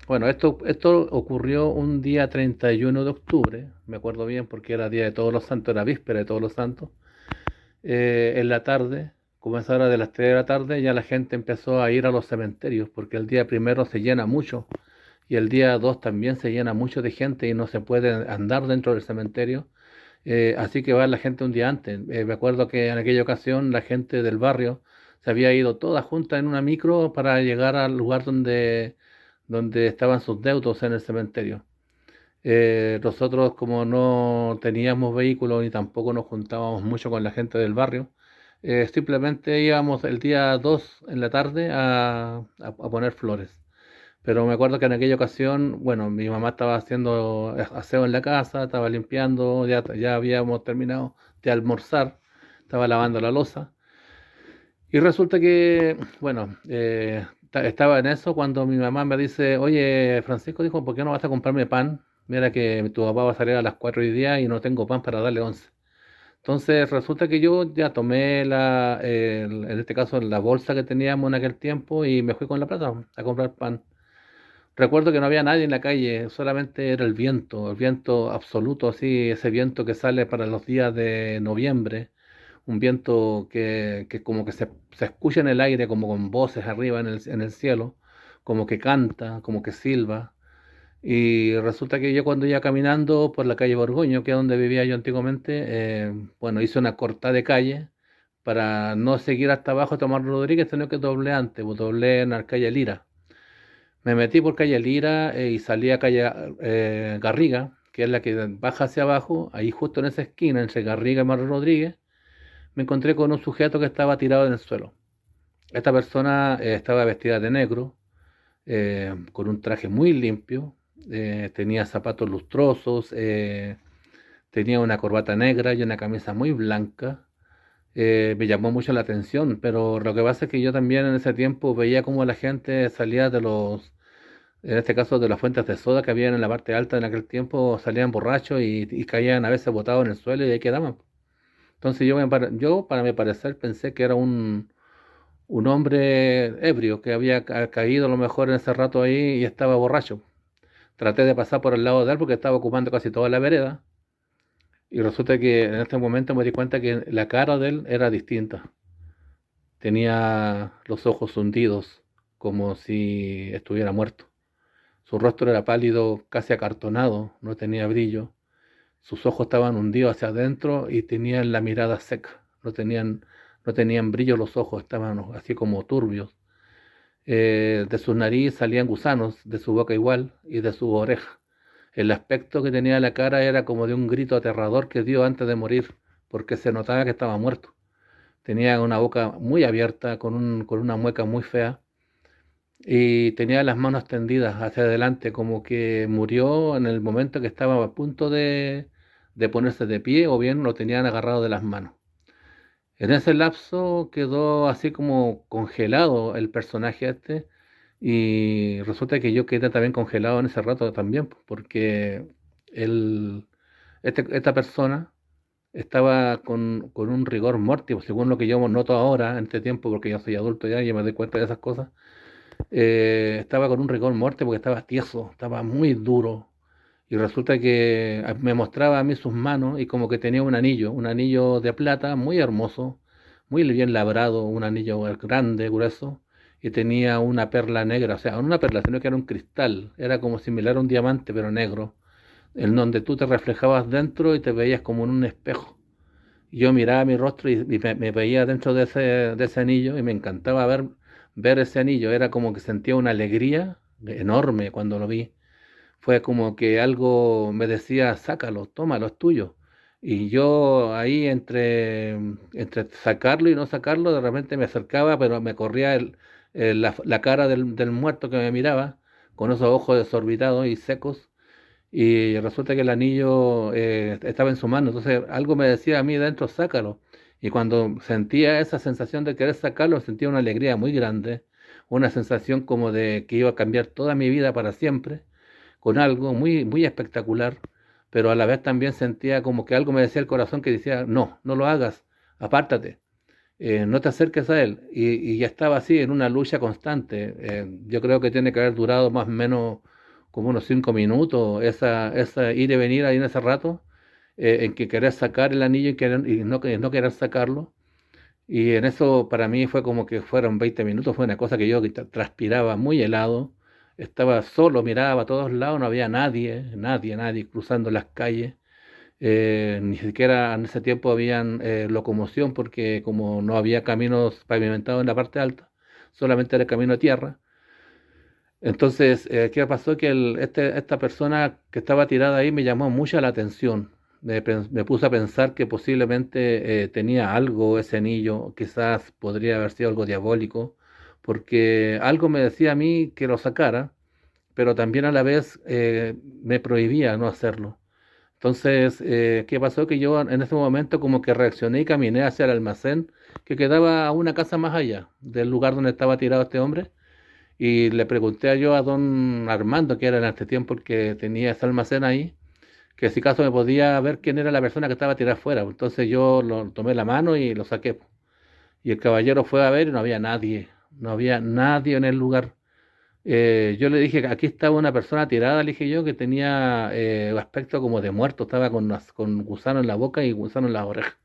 Bueno, esto ocurrió un día 31 de octubre, me acuerdo bien porque era Día de Todos los Santos, era víspera de Todos los Santos. En la tarde, como es hora de las 3 de la tarde, ya la gente empezó a ir a los cementerios porque el día primero se llena mucho y el día 2 también se llena mucho de gente y no se puede andar dentro del cementerio. Así que va la gente un día antes. Me acuerdo que en aquella ocasión la gente del barrio se había ido toda junta en una micro para llegar al lugar donde estaban sus deudos en el cementerio. Nosotros como no teníamos vehículos ni tampoco nos juntábamos mucho con la gente del barrio, simplemente íbamos el día 2 en la tarde a poner flores. Pero me acuerdo que en aquella ocasión, bueno, mi mamá estaba haciendo aseo en la casa, estaba limpiando, ya habíamos terminado de almorzar, estaba lavando la loza. Y resulta que, bueno, estaba en eso cuando mi mamá me dice, oye, Francisco, dijo, ¿por qué no vas a comprarme pan? Mira que tu papá va a salir a las 4 y día y no tengo pan para darle 11. Entonces resulta que yo ya tomé en este caso la bolsa que teníamos en aquel tiempo y me fui con la plata a comprar pan. Recuerdo que no había nadie en la calle, solamente era el viento absoluto, así, ese viento que sale para los días de noviembre, un viento que como que se escucha en el aire, como con voces arriba en el cielo, como que canta, como que silba. Y resulta que yo cuando iba caminando por la calle Borgoño, que es donde vivía yo antiguamente, bueno, hice una cortada de calle para no seguir hasta abajo a Tomás Rodríguez, sino que doblé antes, pues doblé en la calle Lira. Me metí por calle Lira y salí a calle Garriga, que es la que baja hacia abajo. Ahí justo en esa esquina, entre Garriga y Manuel Rodríguez, me encontré con un sujeto que estaba tirado en el suelo. Esta persona estaba vestida de negro, con un traje muy limpio, tenía zapatos lustrosos, tenía una corbata negra y una camisa muy blanca. Me llamó mucho la atención, pero lo que pasa es que yo también en ese tiempo veía cómo la gente salía en este caso de las fuentes de soda que habían en la parte alta en aquel tiempo, salían borrachos y caían a veces botados en el suelo y ahí quedaban. Entonces yo, para mi parecer, pensé que era un hombre ebrio que había caído a lo mejor en ese rato ahí y estaba borracho. Traté de pasar por el lado de él porque estaba ocupando casi toda la vereda y resulta que en este momento me di cuenta que la cara de él era distinta. Tenía los ojos hundidos como si estuviera muerto. Su rostro era pálido, casi acartonado, no tenía brillo. Sus ojos estaban hundidos hacia adentro y tenían la mirada seca. No tenían brillo los ojos, estaban así como turbios. De su nariz salían gusanos, de su boca igual y de su oreja. El aspecto que tenía la cara era como de un grito aterrador que dio antes de morir, porque se notaba que estaba muerto. Tenía una boca muy abierta, con una mueca muy fea, y tenía las manos tendidas hacia adelante, como que murió en el momento que estaba a punto de ponerse de pie o bien lo tenían agarrado de las manos. En ese lapso quedó así como congelado el personaje este y resulta que yo quedé también congelado en ese rato también, porque él, esta persona estaba con un rigor mortis, según lo que yo noto ahora en este tiempo, porque yo soy adulto ya y me doy cuenta de esas cosas. Estaba con un rigor mortis porque estaba tieso, estaba muy duro. Y resulta que me mostraba a mí sus manos y como que tenía un anillo de plata muy hermoso, muy bien labrado, un anillo grande, grueso, y tenía una perla negra, o sea, no una perla, sino que era un cristal, era como similar a un diamante, pero negro, en donde tú te reflejabas dentro y te veías como en un espejo. Y yo miraba mi rostro y me veía dentro de ese anillo y me encantaba ver ese anillo, era como que sentía una alegría enorme cuando lo vi. Fue como que algo me decía, sácalo, tómalo, es tuyo. Y yo ahí entre sacarlo y no sacarlo, de repente me acercaba, pero me corría la cara del muerto que me miraba, con esos ojos desorbitados y secos. Y resulta que el anillo estaba en su mano, entonces algo me decía a mí dentro, sácalo. Y cuando sentía esa sensación de querer sacarlo, sentía una alegría muy grande, una sensación como de que iba a cambiar toda mi vida para siempre con algo muy, muy espectacular, pero a la vez también sentía como que algo me decía el corazón que decía, no, no lo hagas, apártate. no te acerques a él. Y ya estaba así en una lucha constante. Yo creo que tiene que haber durado más o menos como unos 5 minutos esa ir y venir ahí en ese rato, en que querer sacar el anillo y no querer sacarlo. Y en eso para mí fue como que fueron 20 minutos, fue una cosa que yo que transpiraba muy helado, estaba solo, miraba a todos lados, no había nadie cruzando las calles. Ni siquiera en ese tiempo habían locomoción porque como no había caminos pavimentados en la parte alta, solamente era el camino de tierra. Entonces, ¿qué pasó? Que esta persona que estaba tirada ahí me llamó mucho la atención. Me puse a pensar que posiblemente tenía algo ese anillo, quizás podría haber sido algo diabólico, porque algo me decía a mí que lo sacara, pero también a la vez me prohibía no hacerlo. Entonces, ¿qué pasó? Que yo en ese momento como que reaccioné y caminé hacia el almacén que quedaba a una casa más allá del lugar donde estaba tirado este hombre. Y le pregunté a don Armando, que era en este tiempo el que tenía ese almacén ahí, que si caso me podía ver quién era la persona que estaba tirada afuera. Entonces yo lo tomé la mano y lo saqué. Y el caballero fue a ver y no había nadie en el lugar. Yo le dije que aquí estaba una persona tirada, le dije yo, que tenía aspecto como de muerto, estaba con gusano en la boca y gusano en las orejas.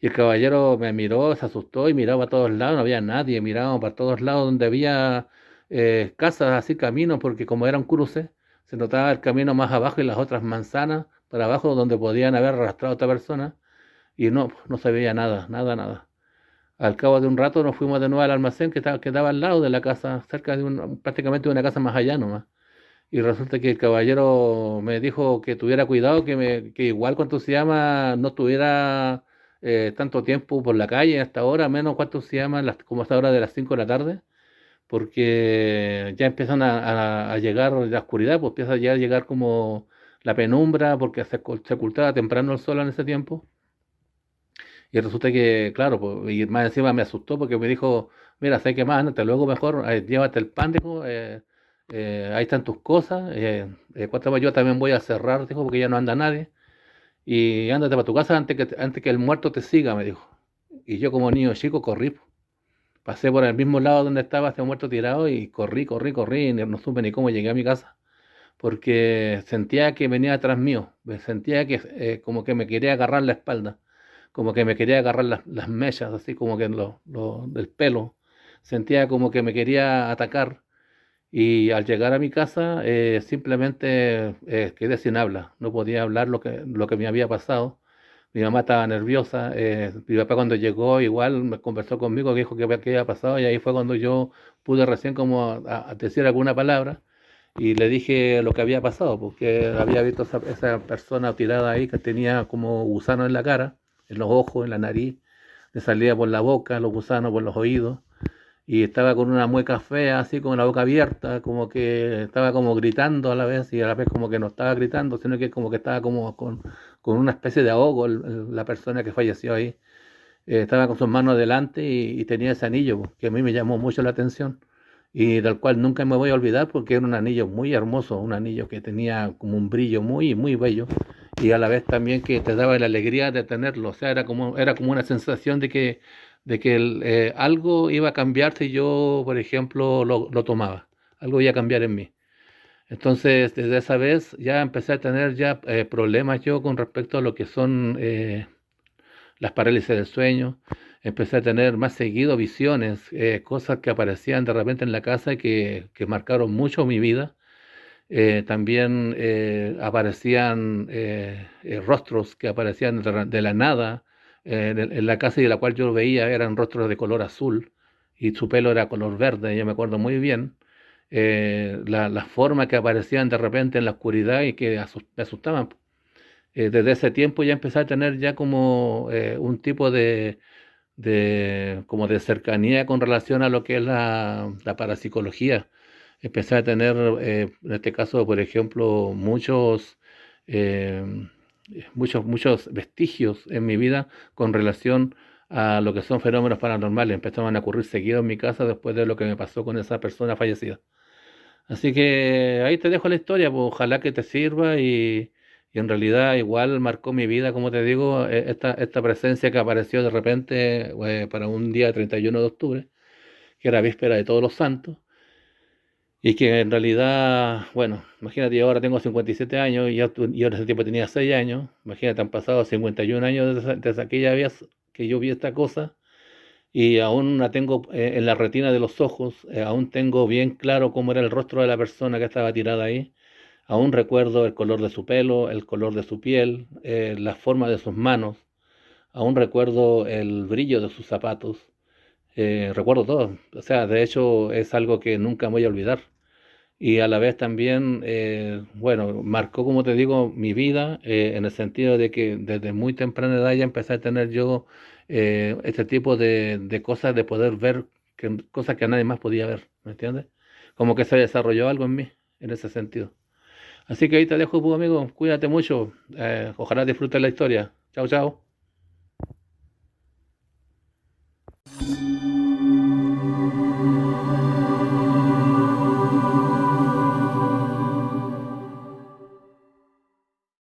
Y el caballero me miró, se asustó y miraba a todos lados, no había nadie, miraba para todos lados donde había casas, así caminos, porque como era un cruce, se notaba el camino más abajo y las otras manzanas para abajo donde podían haber arrastrado a otra persona y no se veía nada. Al cabo de un rato nos fuimos de nuevo al almacén que estaba al lado de la casa, cerca de prácticamente de una casa más allá nomás. Y resulta que el caballero me dijo que tuviera cuidado, que igual cuánto se llama, no tuviera tanto tiempo por la calle hasta ahora, menos cuánto se llama, como hasta ahora de las 5 de la tarde, porque ya empiezan a llegar la oscuridad, pues empieza ya a llegar como la penumbra, porque se ocultaba temprano el sol en ese tiempo. Y resulta que, claro, pues, y más encima me asustó porque me dijo, mira, sé que más, ándate luego mejor, llévate el pan, dijo, ahí están tus cosas, cuánto más yo también voy a cerrar, dijo, porque ya no anda nadie, y ándate para tu casa antes que el muerto te siga, me dijo. Y yo como niño chico corrí, po. Pasé por el mismo lado donde estaba este muerto tirado y corrí, y no supe ni cómo llegué a mi casa, porque sentía que venía atrás mío, sentía que como que me quería agarrar la espalda, como que me quería agarrar las mechas, así como que del pelo, sentía como que me quería atacar y al llegar a mi casa simplemente quedé sin habla, no podía hablar lo que me había pasado. Mi mamá estaba nerviosa, mi papá cuando llegó igual me conversó conmigo, que dijo que había pasado y ahí fue cuando yo pude recién como a decir alguna palabra y le dije lo que había pasado, porque había visto esa persona tirada ahí que tenía como gusano en la cara, en los ojos, en la nariz, le salía por la boca, los gusanos por los oídos, y estaba con una mueca fea, así con la boca abierta, como que estaba como gritando a la vez, y a la vez como que no estaba gritando, sino que como que estaba como con una especie de ahogo la persona que falleció ahí. Estaba con sus manos adelante y tenía ese anillo, pues, que a mí me llamó mucho la atención y del cual nunca me voy a olvidar porque era un anillo muy hermoso, un anillo que tenía como un brillo muy bello y a la vez también que te daba la alegría de tenerlo, o sea, era como una sensación de que algo iba a cambiar si yo, por ejemplo, lo tomaba, algo iba a cambiar en mí. Entonces, desde esa vez ya empecé a tener ya problemas yo con respecto a lo que son las parálisis del sueño. Empecé a tener más seguido visiones, cosas que aparecían de repente en la casa y que marcaron mucho mi vida. También aparecían rostros que aparecían de la nada en la casa y de la cual yo veía eran rostros de color azul y su pelo era color verde, yo me acuerdo muy bien. Las formas que aparecían de repente en la oscuridad y que me asustaban. Desde ese tiempo ya empecé a tener ya como un tipo como de cercanía con relación a lo que es la parapsicología. Empecé a tener, en este caso, por ejemplo, eh, muchos vestigios en mi vida con relación a lo que son fenómenos paranormales. Empezaban a ocurrir seguido en mi casa después de lo que me pasó con esa persona fallecida. Así que ahí te dejo la historia, pues ojalá que te sirva y en realidad igual marcó mi vida, como te digo, esta presencia que apareció de repente para un día 31 de octubre, que era víspera de Todos los Santos, y que en realidad, bueno, imagínate, yo ahora tengo 57 años y yo en ese tiempo tenía 6 años, imagínate, han pasado 51 años desde aquella vez que yo vi esta cosa y aún la tengo en la retina de los ojos, aún tengo bien claro cómo era el rostro de la persona que estaba tirada ahí, aún recuerdo el color de su pelo, el color de su piel, la forma de sus manos, aún recuerdo el brillo de sus zapatos, recuerdo todo, o sea, de hecho es algo que nunca voy a olvidar. Y a la vez también, bueno, marcó, como te digo, mi vida, en el sentido de que desde muy temprana edad ya empecé a tener yo este tipo de cosas, de poder ver cosas que nadie más podía ver, ¿me entiendes? Como que se desarrolló algo en mí, en ese sentido. Así que ahí te dejo, pues, amigo, cuídate mucho, ojalá disfrutes la historia. Chao, chao.